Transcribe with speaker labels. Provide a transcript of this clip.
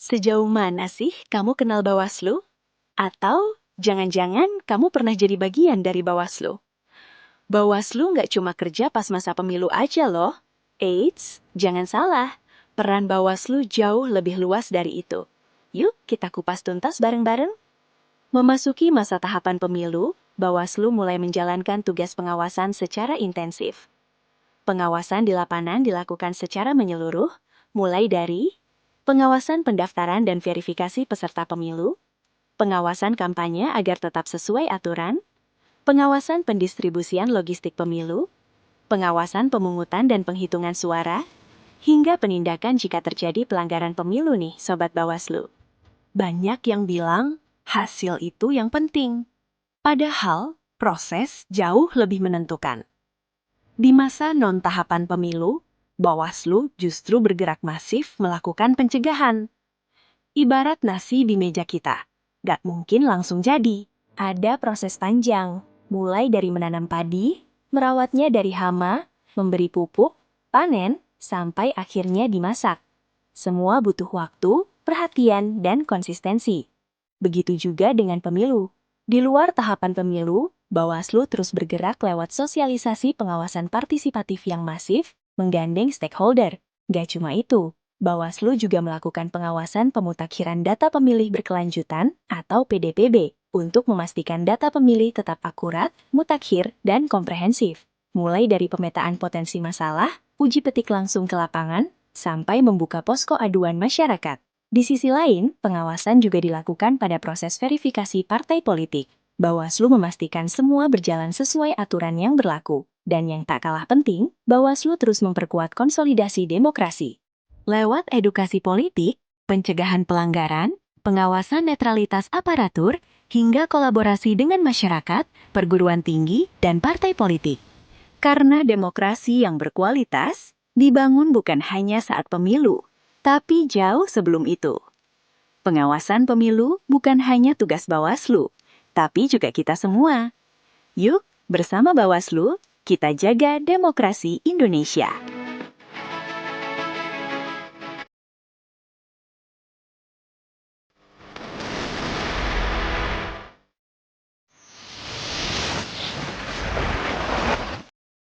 Speaker 1: Sejauh mana sih kamu kenal Bawaslu? Atau jangan-jangan kamu pernah jadi bagian dari Bawaslu? Bawaslu nggak cuma kerja pas masa pemilu aja loh. Eits, jangan salah. Peran Bawaslu jauh lebih luas dari itu. Yuk kita kupas tuntas bareng-bareng. Memasuki masa tahapan pemilu, Bawaslu mulai menjalankan tugas pengawasan secara intensif. Pengawasan di lapangan dilakukan secara menyeluruh, mulai dari pengawasan pendaftaran dan verifikasi peserta pemilu, pengawasan kampanye agar tetap sesuai aturan, pengawasan pendistribusian logistik pemilu, pengawasan pemungutan dan penghitungan suara, hingga penindakan jika terjadi pelanggaran pemilu nih, Sobat Bawaslu. Banyak yang bilang hasil itu yang penting, padahal proses jauh lebih menentukan. Di masa non-tahapan pemilu, Bawaslu justru bergerak masif melakukan pencegahan. Ibarat nasi di meja kita, gak mungkin langsung jadi. Ada proses panjang, mulai dari menanam padi, merawatnya dari hama, memberi pupuk, panen, sampai akhirnya dimasak. Semua butuh waktu, perhatian, dan konsistensi. Begitu juga dengan pemilu. Di luar tahapan pemilu, Bawaslu terus bergerak lewat sosialisasi pengawasan partisipatif yang masif, menggandeng stakeholder. Gak cuma itu, Bawaslu juga melakukan pengawasan pemutakhiran data pemilih berkelanjutan atau PDPB untuk memastikan data pemilih tetap akurat, mutakhir, dan komprehensif. Mulai dari pemetaan potensi masalah, uji petik langsung ke lapangan, sampai membuka posko aduan masyarakat. Di sisi lain, pengawasan juga dilakukan pada proses verifikasi partai politik. Bawaslu memastikan semua berjalan sesuai aturan yang berlaku. Dan yang tak kalah penting, Bawaslu terus memperkuat konsolidasi demokrasi. Lewat edukasi politik, pencegahan pelanggaran, pengawasan netralitas aparatur, hingga kolaborasi dengan masyarakat, perguruan tinggi, dan partai politik. Karena demokrasi yang berkualitas dibangun bukan hanya saat pemilu, tapi jauh sebelum itu. Pengawasan pemilu bukan hanya tugas Bawaslu, tapi juga kita semua. Yuk, bersama Bawaslu, kita jaga demokrasi Indonesia.